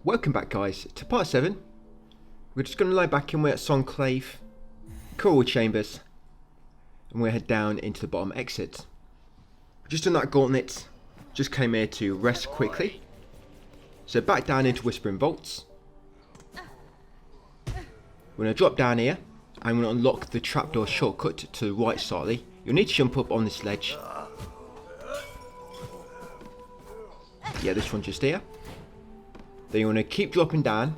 Welcome back guys to part 7. We're just going to lie back in, we're at Songclave, Coral Chambers, and we'll head down into the bottom exit. Just on that Gauntlet, just came here to rest quickly. So back down into Whispering Vaults. We're going to drop down here, and we're going to unlock the trapdoor shortcut to the right slightly. You'll need to jump up on this ledge. Yeah, this one just here. Then you want to keep dropping down,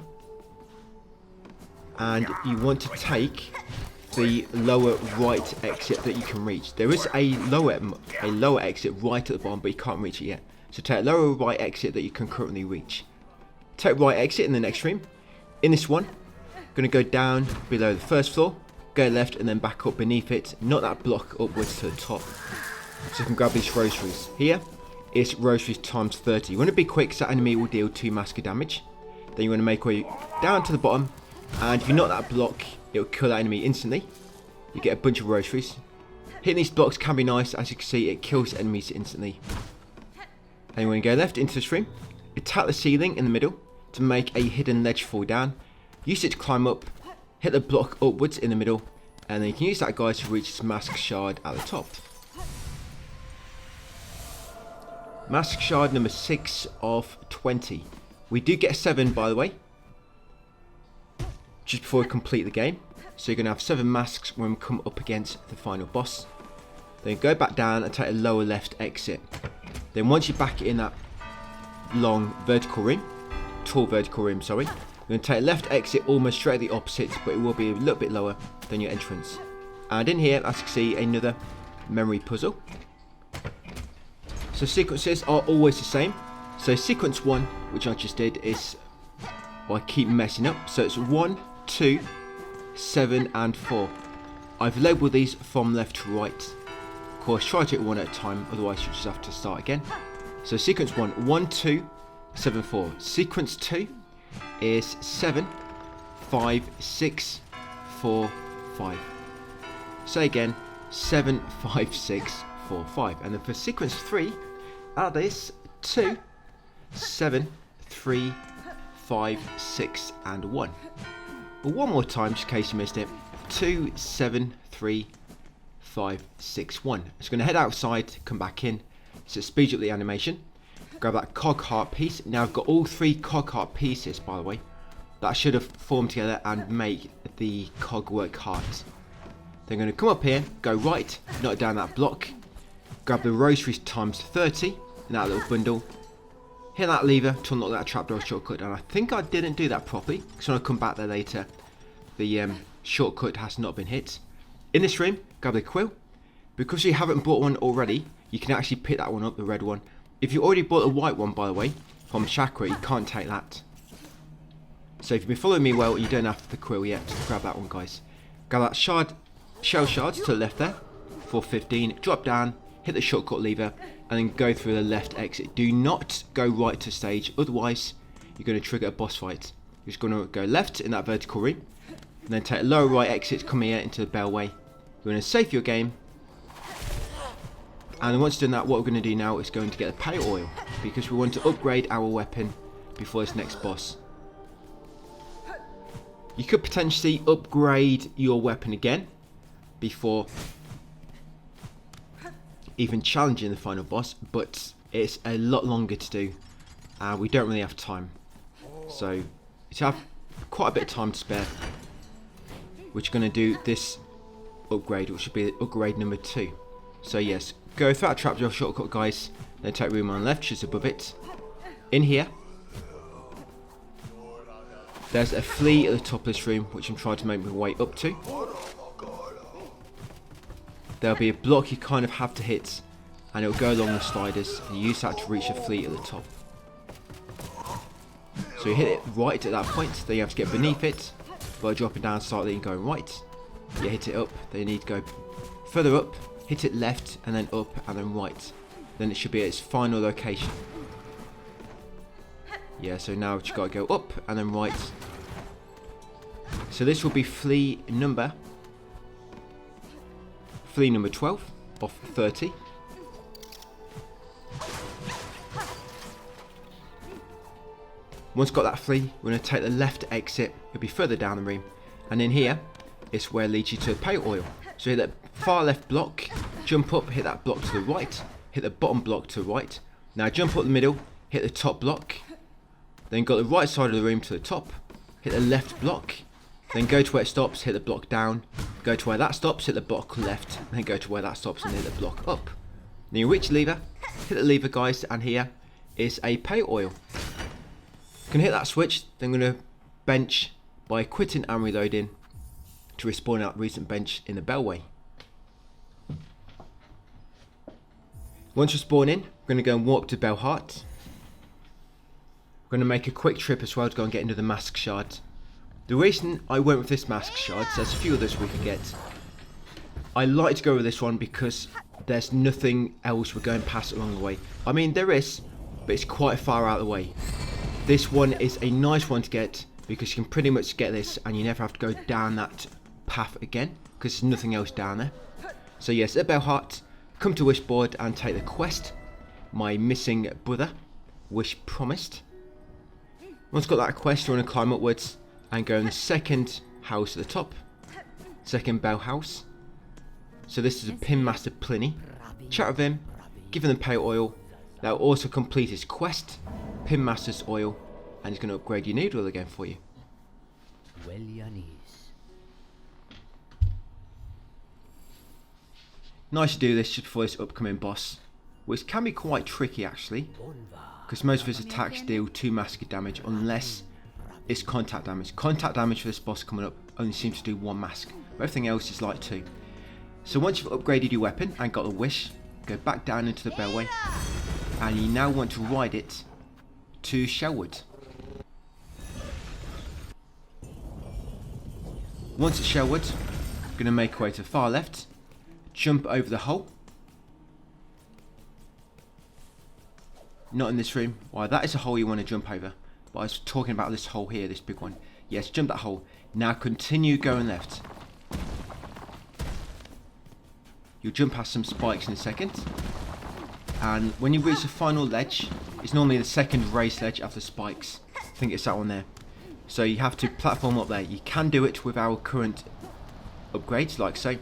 and you want to take the lower right exit that you can reach. There is a lower exit right at the bottom, but you can't reach it yet. So take a lower right exit that you can currently reach. Take right exit in the next room. In this one, going to go down below the first floor, go left, and then back up beneath it. Not that block upwards to the top. So you can grab these rosaries here. It's rosaries times 30. You want to be quick so that enemy will deal 2 mask damage. Then you want to make your way down to the bottom, and if you knock that block, it will kill that enemy instantly. You get a bunch of rosaries. Hitting these blocks can be nice, as you can see it kills enemies instantly. And you want to go left into this room, attack the ceiling in the middle to make a hidden ledge fall down. Use it to climb up, hit the block upwards in the middle, and then you can use that guy to reach this mask shard at the top. Mask shard number 6 of 20. We do get 7 by the way, just before we complete the game. So you're going to have 7 masks when we come up against the final boss. Then go back down and take a lower left exit. Then once you're back in that long vertical room, tall vertical room, sorry, you're going to take a left exit almost straight the opposite, but it will be a little bit lower than your entrance. And in here, as you can see, another memory puzzle. So sequences are always the same. So sequence 1, which I just did, is, well, I keep messing up. So it's 1, 2, 7 and 4. I've labelled these from left to right. Of course, try to do it one at a time, otherwise you just have to start again. So sequence 1, 1, 2, 7, 4. Sequence 2 is 7, 5, 6, 4, 5. Say again, 7, 5, 6, 4, 5. And then for sequence 3, add this 2, 7, 3, 5, 6 and 1. But one more time, just in case you missed it. 2, 7, 3, 5, 6, 1. It's going to head outside, come back in. So speed up the animation. Grab that cog heart piece. Now I've got all 3 cog heart pieces, by the way. That should have formed together and make the cog work hard. Then I'm going to come up here, go right, knock down that block. Grab the rosaries times 30 in that little bundle. Hit that lever to unlock that trapdoor shortcut, and I think I didn't do that properly, so when I come back there later, the shortcut has not been hit. In this room, grab the quill. Because you haven't bought one already, you can actually pick that one up, the red one. If you already bought a white one, by the way, from Chakra, you can't take that. So if you've been following me well, you don't have the quill yet. Grab that one, guys. Grab that shell shards to the left there for 15. Drop down, hit the shortcut lever, and then go through the left exit. Do not go right to stage, otherwise you're going to trigger a boss fight. You're just going to go left in that vertical room, and then take a lower right exit, come here into the bellway. You're going to save your game, and once you've done that, what we're going to do now is going to get the pale oil, because we want to upgrade our weapon before this next boss. You could potentially upgrade your weapon again before even challenging the final boss, but it's a lot longer to do. We don't really have time, so you have quite a bit of time to spare. We're going to do this upgrade, which should be upgrade number 2. So yes, go through that trapdoor shortcut, guys. Then take room on the left, just above it. In here, there's a flea at the top of this room, which I'm trying to make my way up to. There'll be a block you kind of have to hit, and it'll go along the sliders, and you use that to reach a flea at the top. So you hit it right at that point, then you have to get beneath it by dropping down slightly and going right. You hit it up, then you need to go further up, hit it left, and then up, and then right. Then it should be at its final location. Yeah, so now you've got to go up, and then right. So this will be flea number 12 of 30. Once got that free, we're going to take the left exit. It'll be further down the room. And in here, it's where it leads you to a paint oil. So hit that far left block, jump up, hit that block to the right, hit the bottom block to the right. Now jump up the middle, hit the top block, then go the right side of the room to the top, hit the left block, then go to where it stops, hit the block down, go to where that stops, hit the block left, then go to where that stops and hit the block up. Then you reach the lever, hit the lever guys, and here is a paint oil. You can hit that switch, then I'm going to bench by quitting and reloading to respawn that recent bench in the bellway. Once you spawn in, we're going to go and walk to Bell Heart. We're going to make a quick trip as well to go and get into the mask shard. The reason I went with this mask shard, so there's a few others we could get. I like to go with this one because there's nothing else we're going past along the way. I mean there is, but it's quite far out of the way. This one is a nice one to get because you can pretty much get this and you never have to go down that path again because there's nothing else down there. So yes, at Bell Heart, come to Wishboard and take the quest, My Missing Brother, Wish Promised. Once got that quest, you want to climb upwards and go in the second house at the top, second bell house. So this is a Pin Master Pliny. Chat with him, give him the paint oil. That will also complete his quest, Pin Master's oil, and he's going to upgrade your noodle again for you. Nice to do this just before this upcoming boss, which can be quite tricky actually, because most of his attacks deal 2 mask damage unless it's contact damage. Contact damage for this boss coming up only seems to do 1 mask, but everything else is like 2. So once you've upgraded your weapon and got the wish, go back down into the bellway, and you now want to ride it to Shellwood. Once at Shellwood, you're going to make your way to the far left, jump over the hole. Not in this room. Well, that is a hole you want to jump over. But I was talking about this hole here, this big one. Yes, jump that hole. Now continue going left. You'll jump past some spikes in a second. And when you reach the final ledge, it's normally the second raised ledge after spikes. I think it's that one there. So you have to platform up there. You can do it with our current upgrades, like so.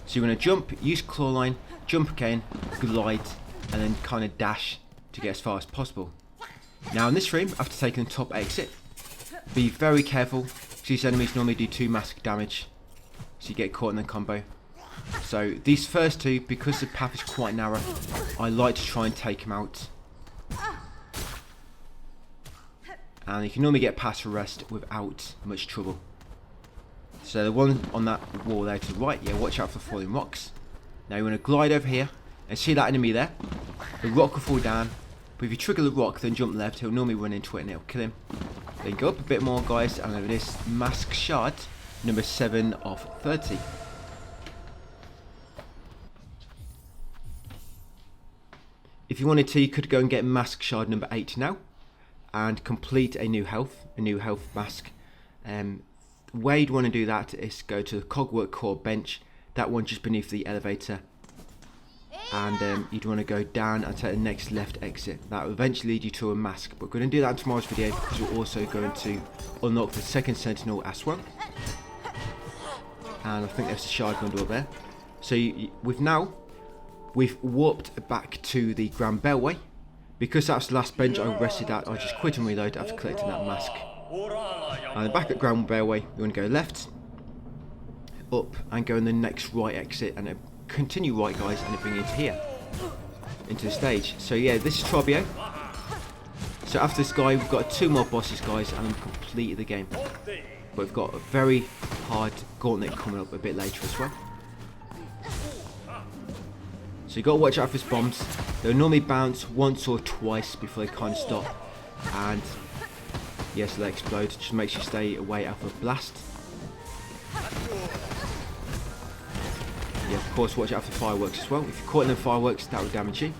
So you're going to jump, use claw line, jump again, glide, and then kind of dash to get as far as possible. Now in this room, after taking the top exit, be very careful because these enemies normally do 2 mask damage, so you get caught in the combo. So these first 2, because the path is quite narrow, I like to try and take them out. And you can normally get past the rest without much trouble. So the one on that wall there to the right, yeah, watch out for falling rocks. Now you want to glide over here and see that enemy there. The rock will fall down, but if you trigger the rock then jump left, he'll normally run into it and it'll kill him. Then go up a bit more guys, and over this mask shard, number 7 of 30. If you wanted to, you could go and get mask shard number 8 now and complete a new health mask. The way you'd want to do that is go to the Cogwork Core bench, that one just beneath the elevator, and you'd want to go down and take the next left exit. That will eventually lead you to a mask, but we're going to do that in tomorrow's video because we're also going to unlock the second sentinel as well. And I think there's a shard bundle up there. So we've warped back to the Grand Bellway. Because that's the last bench I rested at, I just quit and reload after collecting that mask. And back at Grand Bellway, you want to go left, up, and go in the next right exit, and then continue right, guys, and it brings you into here, into the stage. So yeah, this is Trobbio. So after this guy, we've got 2 more bosses, guys, and we've completed the game. But we've got a very hard Gauntlet coming up a bit later as well. So you've got to watch out for his bombs. They'll normally bounce once or twice before they kind of stop. And yes, they explode. Just make sure you stay away out of a blast. Yeah, of course, watch out for fireworks as well. If you're caught in the fireworks, that will damage you.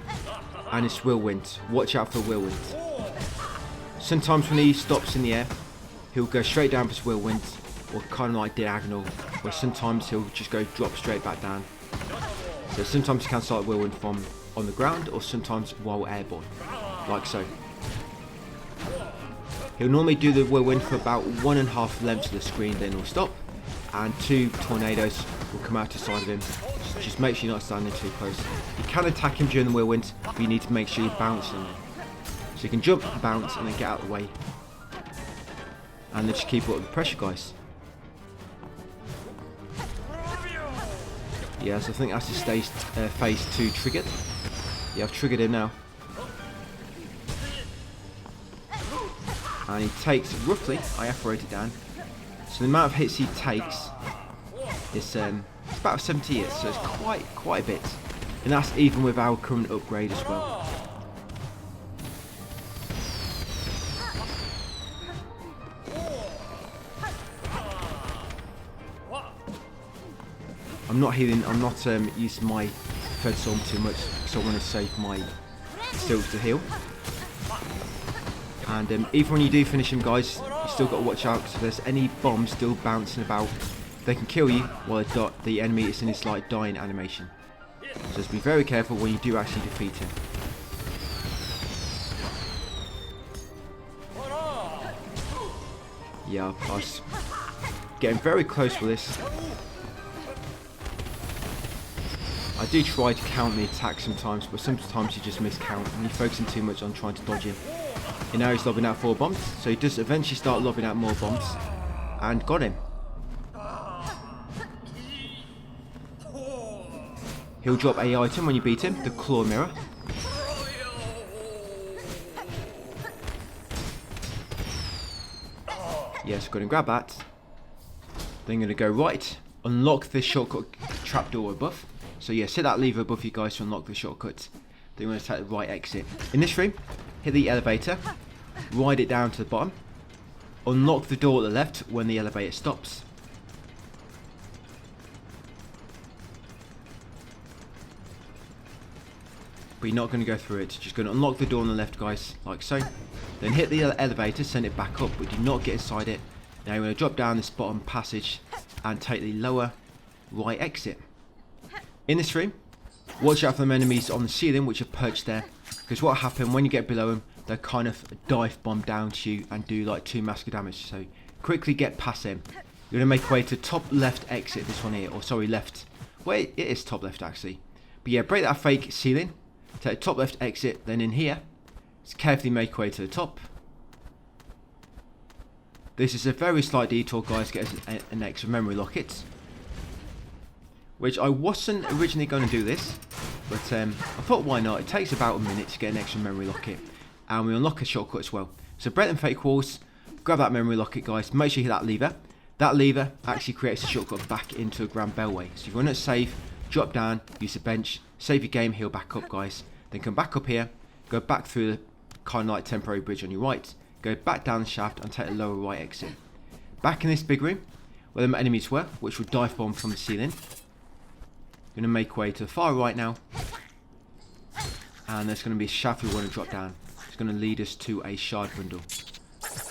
And it's whirlwind. Watch out for whirlwind. Sometimes when he stops in the air, he'll go straight down for his whirlwind, or kind of like diagonal, or sometimes he'll just go drop straight back down. So sometimes you can start whirlwind from on the ground, or sometimes while airborne, like so. He'll normally do the whirlwind for about 1.5 lengths of the screen, then he'll stop, and 2 tornadoes will come out the side of him. Just make sure you're not standing too close. You can attack him during the whirlwind, but you need to make sure you're bouncing him. So you can jump, bounce, and then get out of the way. And then just keep up with the pressure, guys. Yeah, so I think that's his phase 2 triggered. Yeah, I've triggered him now. And he takes roughly, I have wrote it down, so the amount of hits he takes is it's about 70 hits, so it's quite a bit, and that's even with our current upgrade as well. I'm not healing, I'm not using my Thread Storm too much because I want to save my Silks to heal. And even when you do finish him, guys, you still got to watch out, because if there's any bombs still bouncing about, they can kill you while the enemy is in his like dying animation. So just be very careful when you do actually defeat him. Yeah, I was getting very close with this. I do try to count the attack sometimes, but sometimes you just miscount and you're focusing too much on trying to dodge him. And now he's lobbing out 4 bombs, so he does eventually start lobbing out more bombs, and got him. He'll drop a item when you beat him, the claw mirror. Yes, go ahead and grab that. Then going to go right, unlock this shortcut trapdoor above. So yes, hit that lever above you guys to unlock the shortcut. Then you want to take the right exit. In this room, hit the elevator, ride it down to the bottom, unlock the door at the left when the elevator stops. But you're not going to go through it, just going to unlock the door on the left, guys, like so. Then hit the elevator, send it back up, but do not get inside it. Now you're going to drop down this bottom passage and take the lower right exit. In this room, watch out for them enemies on the ceiling which are perched there, because what happens when you get below them, they kind of dive bomb down to you and do like 2 massive damage. So quickly get past them. You're going to make your way to top left exit, this one here, or sorry, left. Well, it is top left actually. But yeah, break that fake ceiling, take the top left exit, then in here, just carefully make your way to the top. This is a very slight detour, guys, get us an extra memory locket. Which I wasn't originally going to do this, but I thought why not. It takes about a minute to get an extra memory locket, and we unlock a shortcut as well. So break them fake walls, grab that memory locket, guys, make sure you hit that lever. That lever actually creates a shortcut back into a Grand Bellway. So if you want to save, drop down, use the bench, save your game, heal back up, guys. Then come back up here, go back through the kind of like temporary bridge on your right, go back down the shaft and take the lower right exit. Back in this big room, where the enemies were, which will dive bomb from the ceiling. Going to make way to the far right now, and there's going to be a shaft we want to drop down. It's going to lead us to a shard bundle.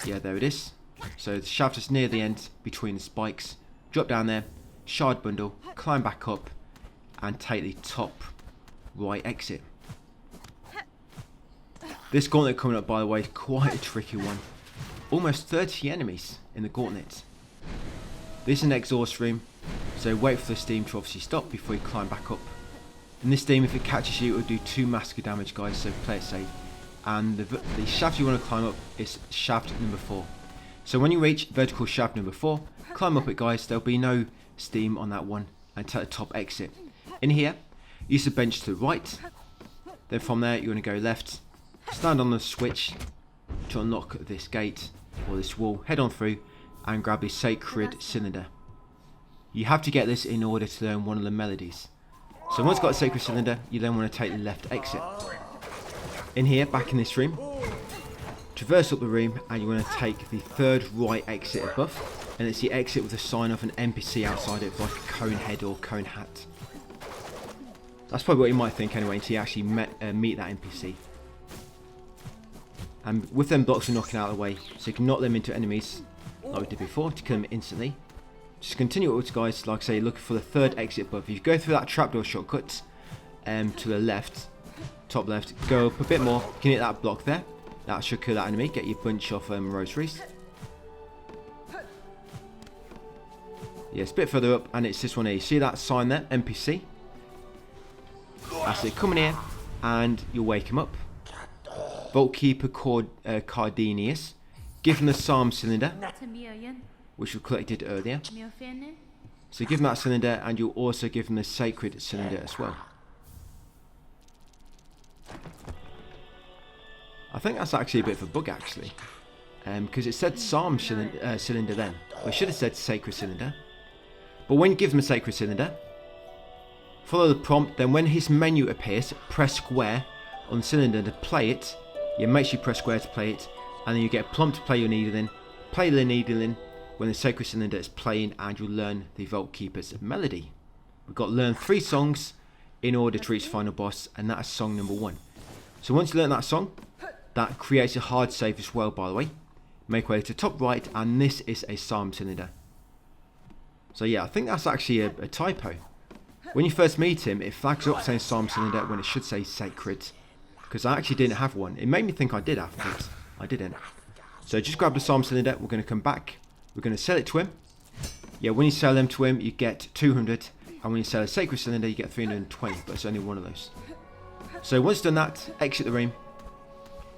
Yeah, there it is. So the shaft is near the end between the spikes. Drop down there, shard bundle, climb back up, and take the top right exit. This gauntlet coming up, by the way, is quite a tricky one. Almost 30 enemies in the gauntlet. This is an exhaust room, so wait for the steam to obviously stop before you climb back up. In this steam, if it catches you, it will do 2 massive damage, guys, so play it safe. And the shaft you want to climb up is shaft number 4. So when you reach vertical shaft number 4, climb up it, guys. There'll be no steam on that one, and take the top exit. In here, use the bench to the right. Then from there, you're going to go left, stand on the switch to unlock this gate or this wall, head on through, and grab the sacred cylinder. You have to get this in order to learn one of the melodies. So once you've got a sacred cylinder, you then want to take the left exit. In here, back in this room, traverse up the room, and you want to take the 3rd right exit above, and it's the exit with a sign of an NPC outside it, like a cone head or cone hat. That's probably what you might think anyway, until you actually meet that NPC. And with them blocks are knocking out of the way, so you can knock them into enemies like we did before to kill them instantly. Just continue upwards, guys, like I say, looking for the 3rd exit above. If you go through that trapdoor shortcut to the left, top left, go up a bit more, you can hit that block there, That should kill that enemy. Get you a bunch of rosaries. Yeah, it's a bit further up, and it's this one here. You see that sign there? NPC. That's it. Come in here, and you'll wake him up. Vaultkeeper Cardinius. Give him the Psalm cylinder, which we collected earlier. So give him that cylinder, and you'll also give him the sacred cylinder as well. I think that's actually a bit of a bug, actually. Because it said Psalm cylinder then. Well, it should have said sacred cylinder. But when you give him a sacred cylinder, follow the prompt, then when his menu appears, press square on the cylinder to play it. Yeah, make sure you press square to play it, and then you get a prompt to play your needle in. Play the needle in when the sacred cylinder is playing, and you'll learn the Vaultkeeper's melody. We've got to learn 3 songs in order to reach the final boss, and that is song number 1. So once you learn that song, that creates a hard save as well, by the way. Make way to the top right, and this is a Psalm cylinder. So yeah, I think that's actually a typo. When you first meet him, it flags up saying Psalm cylinder when it should say sacred. Because I actually didn't have one. It made me think I did afterwards. I didn't. So just grab the Psalm cylinder. We're going to come back. We're going to sell it to him. Yeah, when you sell them to him, you get 200. And when you sell a sacred cylinder, you get 320. But it's only one of those. So once done that, exit the room.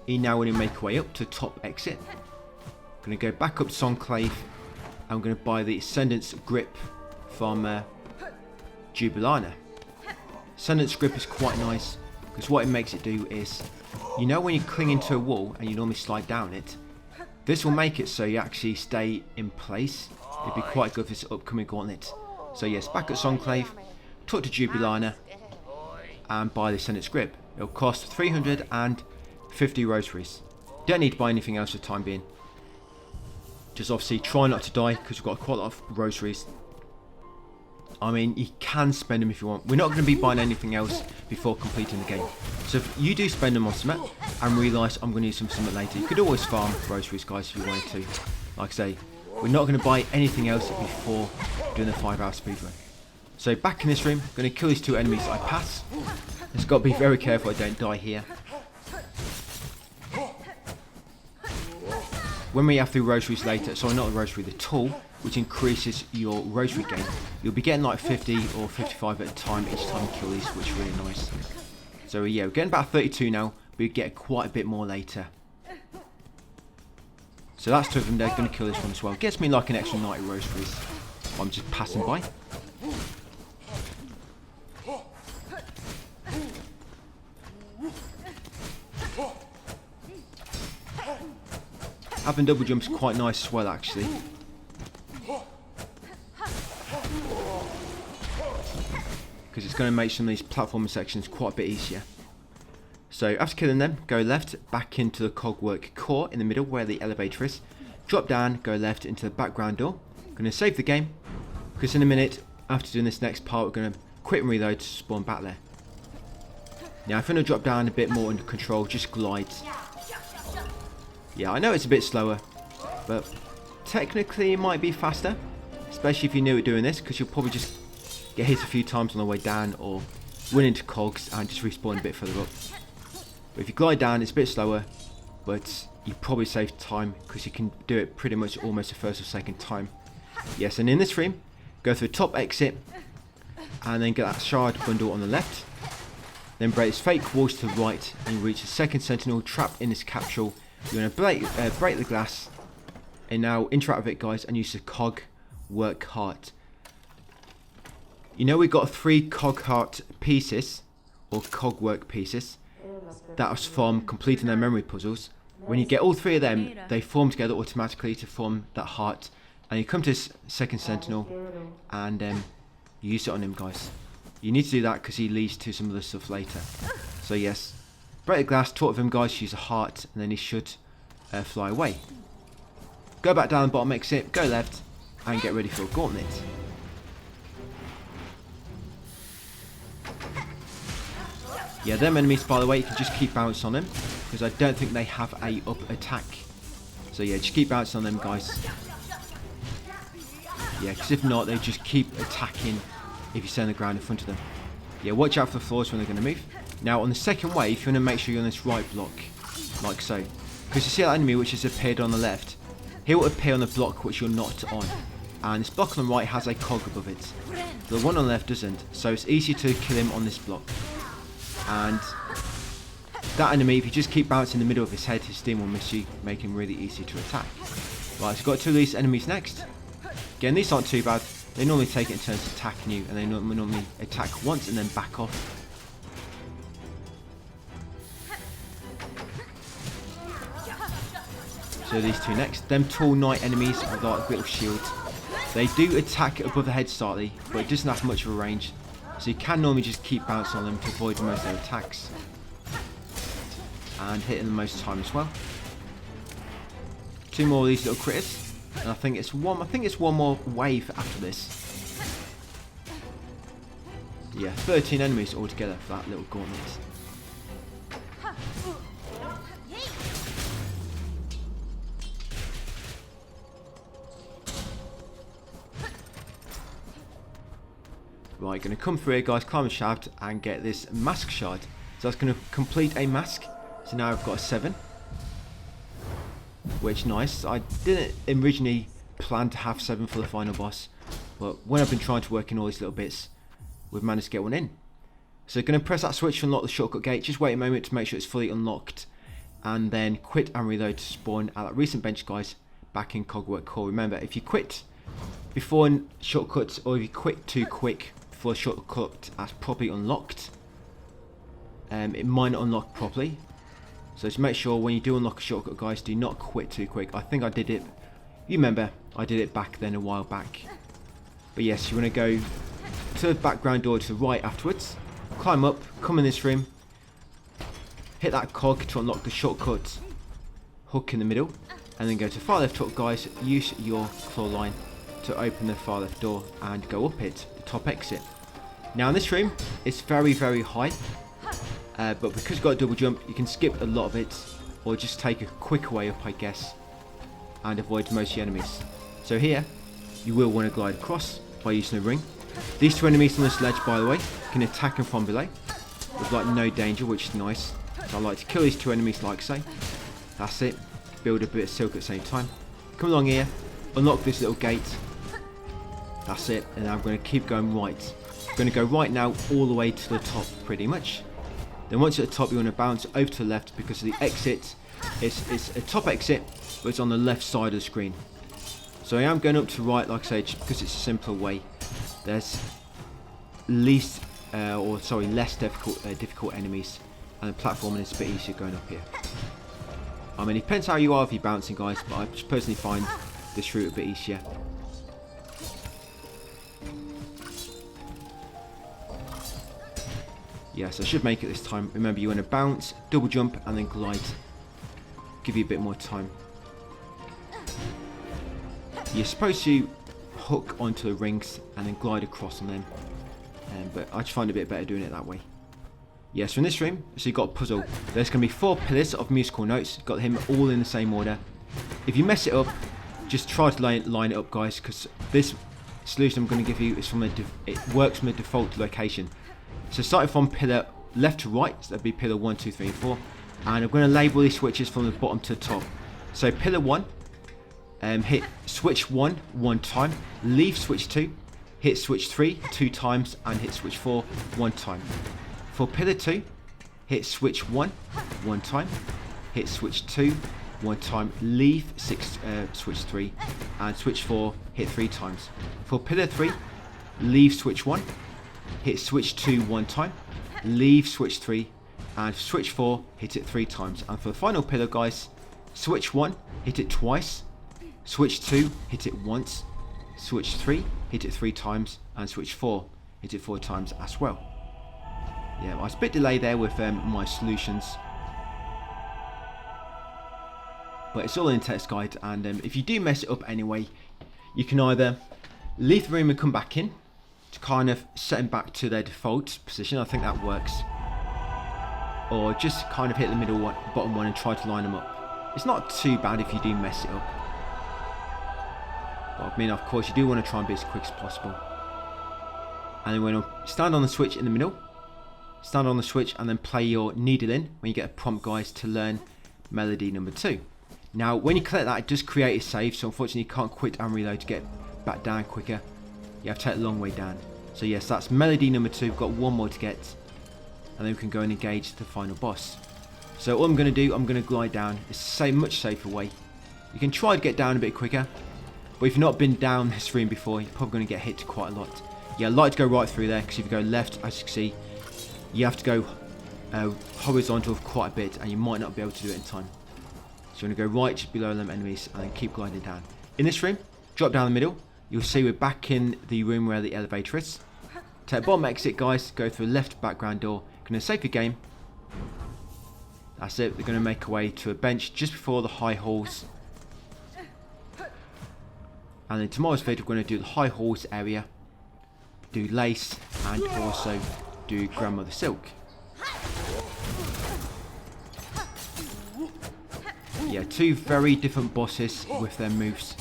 You now want to make your way up to top exit. Going to go back up to Enclave. I'm going to buy the Ascendant's Grip from Jubilana. Ascendant's Grip is quite nice, because what it makes it do is, you know when you cling into a wall and you normally slide down it, this will make it so you actually stay in place. It'd be quite good for this upcoming Gauntlet. So yes, back at Enclave, talk to Jubilana, and buy the Ascendant's Grip. It'll cost 350 rosaries. Don't need to buy anything else for the time being. Just obviously try not to die, because we've got quite a lot of rosaries. I mean, you can spend them if you want. We're not going to be buying anything else before completing the game. So if you do spend them on something and realise I'm going to use something later, you could always farm rosaries, guys, if you wanted to. Like I say, we're not going to buy anything else before doing the 5-hour speedrun. So back in this room, I'm going to kill these 2 enemies I pass. Just got to be very careful I don't die here. When we have the rosaries later, sorry, not the rosary, the tool, which increases your rosary gain, you'll be getting like 50 or 55 at a time each time you kill these, which is really nice. So yeah, we're getting about 32 now, but we get quite a bit more later. So that's 2 of them. They're going to kill this one as well. Gets me like an extra 90 rosaries. I'm just passing by. Having double jumps is quite nice as well, actually. Because it's going to make some of these platforming sections quite a bit easier. So after killing them, go left, back into the cogwork core in the middle where the elevator is. Drop down, go left into the background door. Going to save the game, because in a minute, after doing this next part, we're going to quit and reload to spawn back there. Now if you want to drop down a bit more under control, just glide. Yeah, I know it's a bit slower, but technically it might be faster, especially if you're new at doing this, because you'll probably just get hit a few times on the way down or run into cogs and just respawn a bit further up. But if you glide down, it's a bit slower, but you probably save time because you can do it pretty much almost the first or second time. Yes, and in this room, go through the top exit and then get that shard bundle on the left. Then break this fake walls to the right and you reach the second sentinel trapped in this capsule. You're going to break the glass and now interact with it, guys, and use the cog work heart. You know we got 3 cog heart pieces, or cog work pieces. That was from completing their memory puzzles. When you get all 3 of them, they form together automatically to form that heart. And you come to this second sentinel and you use it on him, guys. You need to do that because he leads to some other stuff later. So yes, break the glass, talk with him, guys, use a heart, and then he should fly away. Go back down the bottom exit, go left, and get ready for a gauntlet. Yeah, them enemies, by the way, you can just keep bouncing on them, because I don't think they have a up attack. So yeah, just keep bouncing on them, guys. Yeah, because if not, they just keep attacking if you stay on the ground in front of them. Yeah, watch out for the floors when they're going to move. Now, on the second wave, you want to make sure you're on this right block, like so. Because you see that enemy which has appeared on the left, he will appear on the block which you're not on. And this block on the right has a cog above it. The one on the left doesn't, so it's easy to kill him on this block. And that enemy, if you just keep bouncing in the middle of his head, his steam will miss you, making him really easy to attack. Right, so got two of these enemies next. Again, these aren't too bad. They normally take it in turns attacking you, and they normally attack once and then back off. So these two next. Them tall knight enemies with like little shields. They do attack above the head slightly, but it doesn't have much of a range. So you can normally just keep bouncing on them to avoid most of their attacks. And hitting them most of the time as well. Two more of these little critters. And I think it's one more wave after this. Yeah, 13 enemies altogether for that little gauntlet. Right, going to come through here, guys, climb the shaft and get this mask shard. So that's going to complete a mask. So now I've got a 7. Which, nice. I didn't originally plan to have 7 for the final boss. But when I've been trying to work in all these little bits, we've managed to get one in. So going to press that switch to unlock the shortcut gate. Just wait a moment to make sure it's fully unlocked. And then quit and reload to spawn at that recent bench, guys, back in Cogwork Core. Remember, if you quit before shortcuts, or if you quit too quick before a shortcut that's properly unlocked, it might not unlock properly. So just make sure when you do unlock a shortcut, guys, do not quit too quick. I think I did it, you remember, I did it back then a while back. But yes, you want to go to the background door to the right afterwards, climb up, come in this room, hit that cog to unlock the shortcut hook in the middle, and then go to far left hook, guys, use your claw line to open the far left door and go up it, the top exit. Now in this room, it's very, very high. But because you've got a double jump, you can skip a lot of it, or just take a quicker way up, I guess, and avoid most of the enemies. So here, you will want to glide across by using a ring. These two enemies on this ledge, by the way, can attack them from below with like no danger, which is nice. So I like to kill these two enemies like so. That's it. Build a bit of silk at the same time. Come along here, unlock this little gate. That's it, and I'm going to keep going right. I'm going to go right now all the way to the top, pretty much. Then once at the top, you want to bounce over to the left because the exit is a top exit, but it's on the left side of the screen. So I am going up to the right, like I say, just because it's a simpler way. There's less difficult enemies, and the platforming is a bit easier going up here. I mean, it depends how you are if you're bouncing, guys, but I just personally find this route a bit easier. Yes, I should make it this time. Remember, you want to bounce, double jump, and then glide. Give you a bit more time. You're supposed to hook onto the rings and then glide across on them. But I just find it a bit better doing it that way. Yes, so in this room, so you've got a puzzle. There's going to be 4 pillars of musical notes. Got them all in the same order. If you mess it up, just try to line it up, guys, because this solution I'm going to give you is it works from a default location. So starting from pillar left to right, so that'd be pillar 1, 2, 3, and 4. And I'm going to label these switches from the bottom to the top. So pillar 1, hit switch 1 one time, leave switch 2, hit switch 3 2 times, and hit switch 4 1 time. For pillar 2, hit switch 1 one time, hit switch 2 1 time, leave switch 3, and switch 4, hit 3 times. For pillar 3, leave switch 1, hit switch 2 1 time, leave switch 3, and switch 4, hit it 3 times. And for the final pillar, guys, switch 1, hit it twice, switch 2, hit it once, switch 3, hit it 3 times, and switch 4, hit it 4 times as well. Yeah, I was a bit delayed there with my solutions, but it's all in the text guide. And if you do mess it up anyway, you can either leave the room and come back in to kind of set them back to their default position. I think that works. Or just kind of hit the middle one, bottom one, and try to line them up. It's not too bad if you do mess it up. But I mean, of course, you do want to try and be as quick as possible. And then when you stand on the switch in the middle, stand on the switch and then play your needle in when you get a prompt, guys, to learn melody number 2. Now when you collect that, it does create a save, so unfortunately you can't quit and reload to get back down quicker. You have to take a long way down. So yes, that's melody number 2. We've got one more to get, and then we can go and engage the final boss. So all I'm going to do, I'm going to glide down. It's a much safer way. You can try to get down a bit quicker, but if you've not been down this room before, you're probably going to get hit quite a lot. Yeah, I like to go right through there, because if you go left, as you can see, you have to go horizontal quite a bit, and you might not be able to do it in time. So you're going to go right below them enemies, and then keep gliding down. In this room, drop down the middle. You'll see we're back in the room where the elevator is. Take the bottom exit, guys. Go through the left background door. Going to save your game. That's it. They're going to make a way to a bench just before the high halls. And in tomorrow's video, we're going to do the high halls area, do lace, and also do grandmother silk. Yeah, 2 very different bosses with their moves.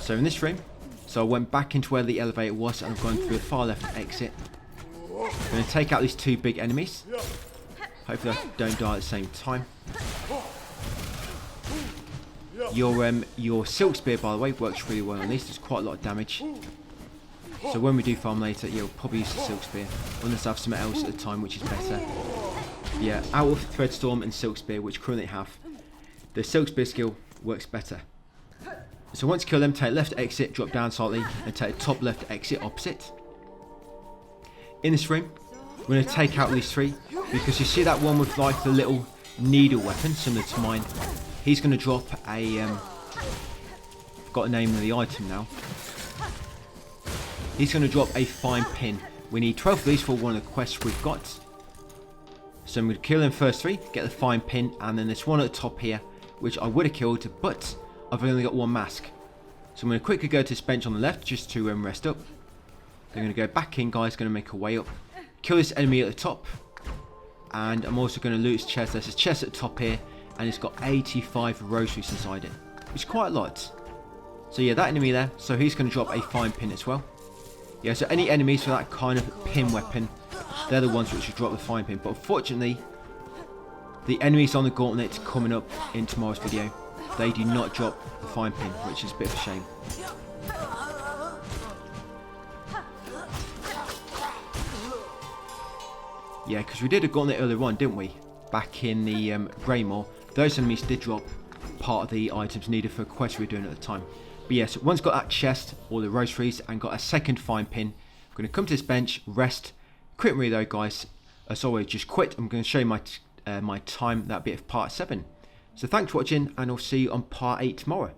So in this room, I went back into where the elevator was, and I've gone through the far left exit. I'm going to take out these 2 big enemies. Hopefully I don't die at the same time. Your silk spear, by the way, works really well on these. There's quite a lot of damage. So when we do farm later, you'll probably use the silk spear, unless I have something else at the time which is better. Yeah, out of Threadstorm and silk spear, which currently have, the silk spear skill works better. So once you kill them, take left exit, drop down slightly, and take top left exit opposite. In this room, we're going to take out these 3, because you see that one with like the little needle weapon, similar to mine. He's going to drop a, I've got the name of the item now. He's going to drop a fine pin. We need 12 of these for one of the quests we've got. So I'm going to kill them first 3, get the fine pin, and then there's one at the top here, which I would have killed, but I've only got 1 mask. So I'm going to quickly go to this bench on the left, just to rest up. Then I'm going to go back in, guys, going to make a way up. Kill this enemy at the top. And I'm also going to loot his chest. There's a chest at the top here, and it's got 85 rosaries inside it, which is quite a lot. So yeah, that enemy there, so he's going to drop a fine pin as well. Yeah, so any enemies with that kind of pin weapon, they're the ones which should drop the fine pin. But unfortunately, the enemies on the Gauntlet coming up in tomorrow's video, they do not drop the fine pin, which is a bit of a shame. Yeah, because we did a Gauntlet earlier on, didn't we? Back in the Greymore. Those enemies did drop part of the items needed for a quest we were doing at the time. But yes, once got that chest, all the rosaries, and got a second fine pin, I'm going to come to this bench, rest, quit me though, guys. As always, just quit. I'm going to show you my time, that bit of part 7. So thanks for watching, and I'll see you on part 8 tomorrow.